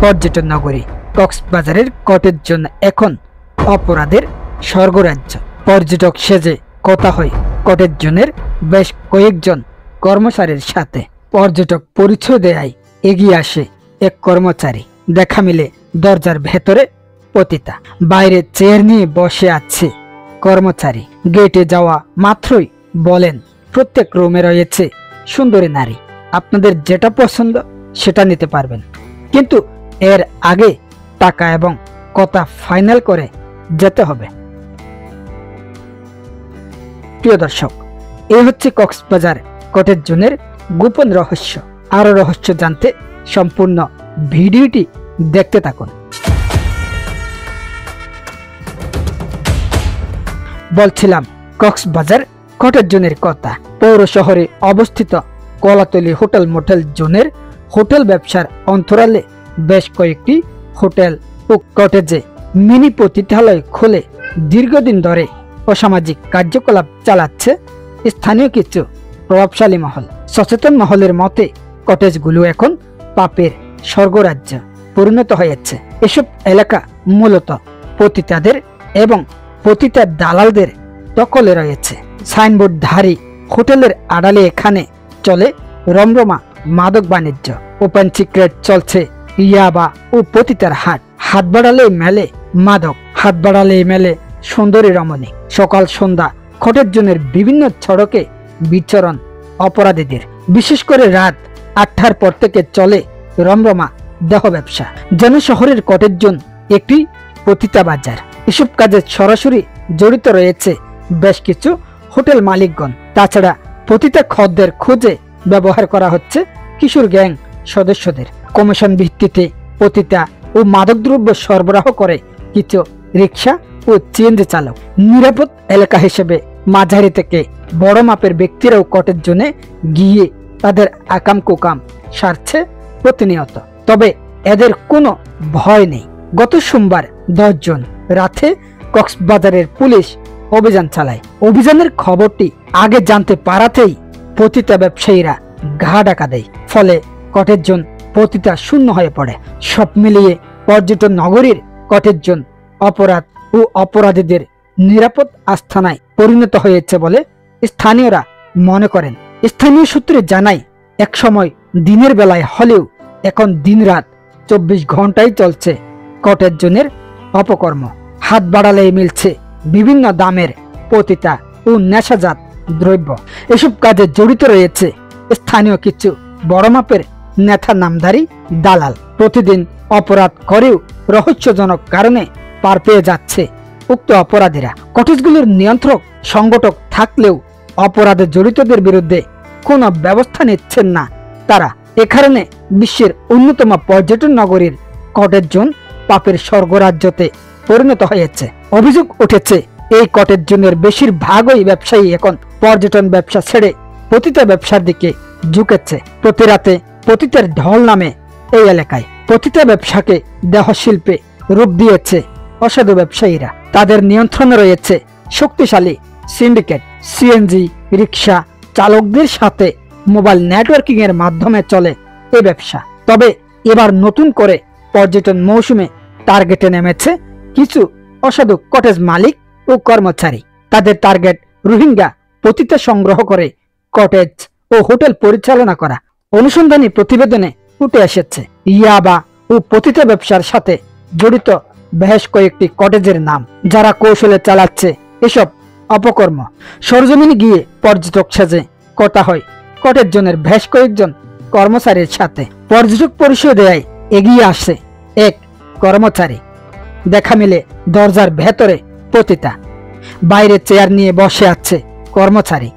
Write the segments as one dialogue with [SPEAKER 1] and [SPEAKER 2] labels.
[SPEAKER 1] পর্যটন নগরী কক্সবাজারের কটেজ জোন এখন অপরাধের স্বর্গরাজ্য। পর্যটক সেজে কথা হয় কটেজ জোনের বেশ কয়েকজন কর্মচারীর সাথে। পর্যটক পরিচয় দেয় এগিয়ে আসে এক কর্মচারী। দেখা মিলে দরজার ভেতরে পতিতা, বাইরে চেয়ার নিয়ে বসে আছে কর্মচারী। গেটে যাওয়া মাত্রই বলেন, প্রত্যেক রুমে রয়েছে সুন্দরী নারী, আপনাদের যেটা পছন্দ সেটা নিতে পারবেন, কিন্তু এর আগে টাকা এবং কথা ফাইনাল করে যেতে হবে। প্রিয় দর্শক, এই হচ্ছে কক্সবাজার কটেজ জোনের গোপন রহস্য। আরো রহস্য জানতে সম্পূর্ণ ভিডিওটি দেখতে থাকুন। বলছিলাম কক্সবাজার কটেজ জোনের কথা। পৌর শহরে অবস্থিত কলাতলী হোটেল মোটেল জোনের হোটেল ব্যবসার অন্তরালে বেশ কয়েকটি হোটেল ও কটেজে মিনি পতিতালয় খুলে দীর্ঘদিন ধরে অসামাজিক কার্যকলাপ চালাচ্ছে স্থানীয় কিছু প্রভাবশালী মহল। সচেতন মহলের মতে কটেজগুলো এখন পাপের স্বর্গরাজ্য পরিণত হয়েছে। এসব এলাকা মূলত পতিতাদের এবং পতিতা দালালদের দখলে রয়েছে। সাইনবোর্ডধারী হোটেলের আড়ালে এখানে চলে রমরমা মাদক বাণিজ্য। ওপেন সিক্রেট চলছে ইয়াবা ও পতিতার হাট। হাত বাড়ালে মেলে মাদক, হাত বাড়ালে মেলে সুন্দরী রমণী। সকাল সন্ধ্যা কটেজ জোনের বিভিন্ন সড়কে বিচরণ অপরাধীদের। বিশেষ করে রাত 8টার পর থেকে চলে রমরমা দেহ ব্যবসা। যেন শহরের কটেজ জোন একটি পতিতা বাজার। এসব কাজে সরাসরি জড়িত রয়েছে বেশ কিছু হোটেল মালিকগণ। তাছাড়া পতিতা খদ্দের খুঁজে ব্যবহার করা হচ্ছে কিশোর গ্যাং সদস্যদের। কমিশন ভিত্তিতে পতিতা ও মাদকদ্রব্য সরবরাহ করে কিছু রিক্সা ও সিএনজি চালক। নিরাপদ এলাকা হিসেবে মাঝারি থেকে বড় মাপের ব্যক্তিরাও কটেজ জোনে গিয়ে তাদের আকাম কুকাম সারছে প্রতিনিয়ত। তবে এদের কোনো ভয় নেই। গত সোমবার 10 জন রাতে কক্সবাজারের পুলিশ অভিযান চালায়। অভিযানের খবরটি আগে জানতে পারাতেই পতিতা ব্যবসায়ীরা ঘা ডাকা দেয়। ফলে কটেজ জোন পতিতা শূন্য হয়ে পড়ে। সব মিলিয়ে পর্যটন নগরীর কটেজ জোন অপরাধ ও অপরাধীদের নিরাপদ আস্থানায় পরিণত হয়েছে বলে স্থানীয়রা মনে করেন। স্থানীয় সূত্রে জানায়, এক সময় দিনের বেলায় হলেও এখন দিনরাত 24 ঘন্টাই চলছে কটেজ জোনের অপকর্ম। হাত বাড়ালেই মিলছে বিভিন্ন দামের পতিতা ও নেশাজাত দ্রব্য। এসব কাজে জড়িত রয়েছে স্থানীয় কিছু বড় মাপের নেতা নামধারী দালাল। প্রতিদিন অপরাধ করেও রহস্যজনক কারণে পার পেয়ে যাচ্ছে উক্ত অপরাধীরা। কটেজগুলোর নিয়ন্ত্রক সংগঠক থাকলেও অপরাধে জড়িতদের বিরুদ্ধে কোনো ব্যবস্থা নিচ্ছেন না তারা। এ কারণে বিশ্বের অন্যতম পর্যটন নগরীর কটেজ জোন পাপের স্বর্গরাজ্যতে পরিণত হয়েছে। অভিযোগ উঠেছে, এই কটেজ জোনের বেশিরভাগই ব্যবসায়ী এখন পর্যটন ব্যবসা ছেড়ে পতিতা ব্যবসার দিকে ঝুঁকেছে। প্রতি রাতে পতিতার ঢল নামে এই এলাকায়। পতিতা ব্যবসাকে দেহশিল্পে রূপ দিয়েছে অসাধু ব্যবসায়ীরা। তাদের নিয়ন্ত্রণে রয়েছে শক্তিশালী সিন্ডিকেট। সিএনজি রিক্সা চালকদের সাথে মোবাইল নেটওয়ার্কিং এর মাধ্যমে চলে এই ব্যবসা। তবে এবার নতুন করে পর্যটন মৌসুমে টার্গেটে নেমেছে কিছু অসাধু কটেজ মালিক ও কর্মচারী। তাদের টার্গেট রোহিঙ্গা পতিতা সংগ্রহ করে কটেজ ও হোটেল পরিচালনা করা। অনুসন্ধানী প্রতিবেদনে উঠে এসেছে ইয়াবা ও পতিতা ব্যবসার সাথে জড়িত বেশ কয়েকটি কটেজের নাম, যারা কৌশলে চালাচ্ছে এসব অপকর্ম। সরজমিনে গিয়ে পর্যটক সেজে কথা হয় কটেজ জোনের বেশ কয়েকজন কর্মচারীর সাথে। পর্যটক পরিচয় দেয় এগিয়ে আসে এক কর্মচারী। দেখা মিলে দরজার ভেতরে পতিতা, বাইরে চেয়ার নিয়ে বসে আছে কর্মচারী।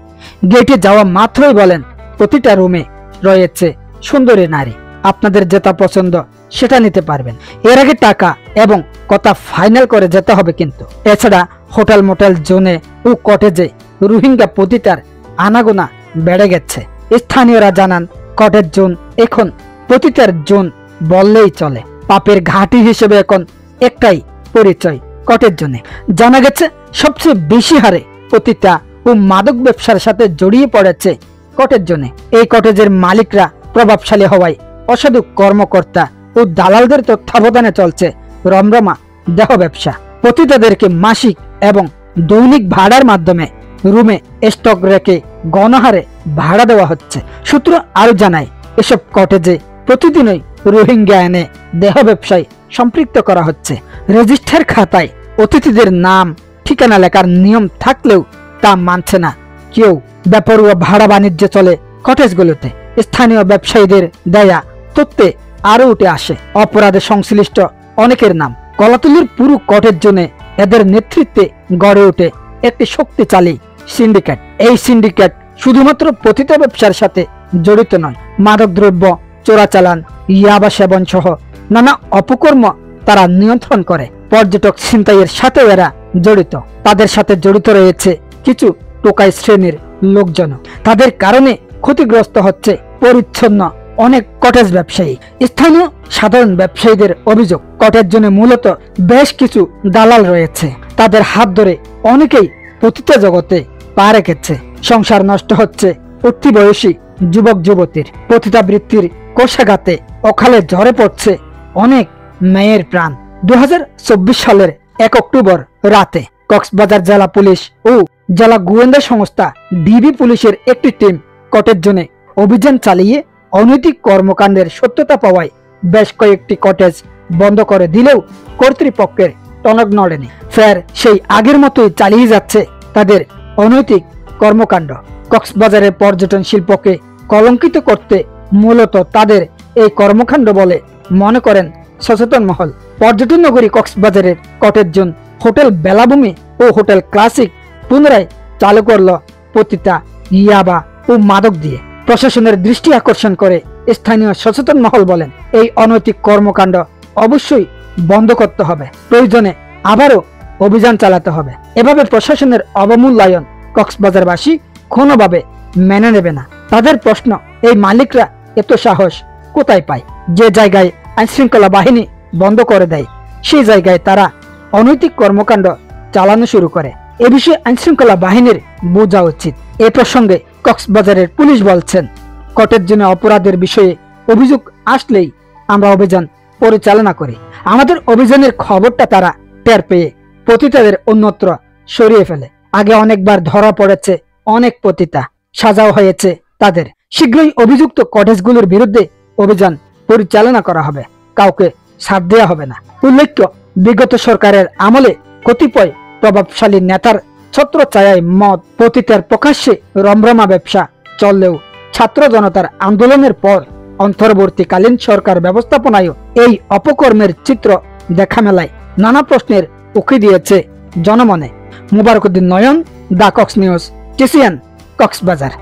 [SPEAKER 1] গেটে যাওয়া মাত্রই বলেন, প্রতিটা রুমে রয়েছে সুন্দরী নারী, আপনাদের যেটা পছন্দ সেটা নিতে পারবেন, এর আগে টাকা এবং কথা ফাইনাল করে যেতে হবে কিন্তু। এছাড়া হোটেল মোটেল জোনে ও কটেজে রোহিঙ্গা পতিতার আনাগোনা বেড়ে গেছে। স্থানীয়রা জানান, কটেজ জোন এখন পতিতার জোন বললেই চলে। পাপের ঘাঁটি হিসেবে এখন একটাই পরিচয় কটেজ জোনে। জানা গেছে সবচেয়ে বেশি হারে পতিতা ও মাদক ব্যবসার সাথে জড়িয়ে পড়েছে কটেজ জোনে। এই কটেজের মালিকরা প্রভাবশালী হওয়ায় অসাধু কর্মকর্তা ও দালালদের তত্ত্বাবধানে চলছে রমরমা দেহ ব্যবসা। পতিতাদেরকে মাসিক এবং দৈনিক ভাড়ার মাধ্যমে রুমে স্টক রেখে গণহারে ভাড়া দেওয়া হচ্ছে। সূত্র আরো জানায়, এসব কটেজে প্রতিদিনই রোহিঙ্গা এনে দেহ ব্যবসায় সম্পৃক্ত করা হচ্ছে। রেজিস্টার খাতায় অতিথিদের নাম ঠিকানা লেখার নিয়ম থাকলেও তা মানছে না কেউ। বেপরোয়া ভাড়া বাণিজ্য চলে কটেজগুলোতে। স্থানীয় ব্যবসায়ীদের দেয়া তথ্যে আরো উঠে আসে অপরাধে সংশ্লিষ্ট অনেকের নাম। কলাতলির পুরো কটেজ জোনে এদের নেতৃত্বে গড়ে ওঠে একটি শক্তিশালী সিন্ডিকেট। এই সিন্ডিকেট শুধুমাত্র পতিতা ব্যবসার সাথে জড়িত নয়, মাদকদ্রব্য চোরাচালান, ইয়াবা সেবন সহ নানা অপকর্ম তারা নিয়ন্ত্রণ করে। পর্যটক ছিনতাইয়ের সাথেও এরা জড়িত। তাদের সাথে জড়িত রয়েছে কিছু টোকাই শ্রেণীর লোকজন। তাদের কারণে ক্ষতিগ্রস্ত হচ্ছে পরিচ্ছন্ন অনেক কটেজ ব্যবসায়ী। স্থানীয় সাধারণ ব্যবসায়ীদের অভিযোগ, কটেজ জোনে মূলত বেশ কিছু দালাল রয়েছে। তাদের হাত ধরে অনেকেই পতিতা জগতে পা রেখেছে। সংসার নষ্ট হচ্ছে উঠতি বয়সী যুবক যুবতীর। পতিতাবৃত্তির কোষাঘাতে অকালে ঝরে পড়ছে অনেক মেয়ের প্রাণ। 2024 সালের 1 অক্টোবর রাতে কক্সবাজার জেলা পুলিশ ও জেলা গোয়েন্দা সংস্থা ডিবি পুলিশের একটি টিম কটেজ জোনে অভিযান চালিয়ে অনৈতিক কর্মকাণ্ডের সত্যতা পাওয়ায় বেশ কয়েকটি কটেজ বন্ধ করে দিলেও কর্তৃপক্ষের টনক নড়েনি। ফের সেই আগের মতোই চালিয়ে যাচ্ছে তাদের অনৈতিক কর্মকাণ্ড। কক্সবাজারের পর্যটন শিল্পকে কলঙ্কিত করতে মূলত তাদের এই কর্মকাণ্ড বলে মনে করেন সচেতন মহল। পর্যটন নগরী কক্সবাজারের কটেজ জোন, হোটেল বেলাভূমি ও হোটেল ক্লাসিক পুনরায় চালু করল পতিতা, ইয়াবা ও মাদক দিয়ে। প্রশাসনের দৃষ্টি আকর্ষণ করে স্থানীয় সচেতন মহল বলেন, এই অনৈতিক কর্মকাণ্ড অবশ্যই বন্ধ করতে হবে। প্রয়োজনে আবারও অভিযান চালাতে হবে। এভাবে প্রশাসনের অবমূল্যায়ন কক্সবাজারবাসী কোনোভাবে মেনে নেবে না। তাদের প্রশ্ন, এই মালিকরা এত সাহস কোথায় পায়? যে জায়গায় আইনশৃঙ্খলা বাহিনী বন্ধ করে দেয় সেই জায়গায় তারা অনৈতিক কর্মকাণ্ড চালানো শুরু করে। এ বিষয়ে আইনশৃঙ্খলা বাহিনীর বোঝা উচিত। এ প্রসঙ্গে কক্সবাজারের পুলিশ বলছেন, কটেজ জোনে অপরাধের বিষয়ে অভিযোগ আসলেই আমরা অভিযান পরিচালনা করি। আমাদের অভিযানের খবরটা তারা টের পেয়ে পতিতাদের অন্যত্র সরিয়ে ফেলে। আগে অনেকবার ধরা পড়েছে অনেক পতিতা, সাজাও হয়েছে তাদের। শীঘ্রই অভিযুক্ত কটেজগুলোর বিরুদ্ধে অভিযান পরিচালনা করা হবে, কাউকে ছাড় দেওয়া হবে না। উল্লেখ্য, বিগত সরকারের আমলে কতিপয় প্রভাবশালী নেতার ছত্রছায়ায় মদ পতিতার প্রকাশ্যে রমরমা ব্যবসা চললেও ছাত্র জনতার আন্দোলনের পর অন্তর্বর্তীকালীন সরকার ব্যবস্থাপনায়ও এই অপকর্মের চিত্র দেখা মেলায় নানা প্রশ্নের উকি দিয়েছে জনমনে। মুবারকুদ্দিন নয়ন, দা কক্স নিউজ, TCN, কক্সবাজার।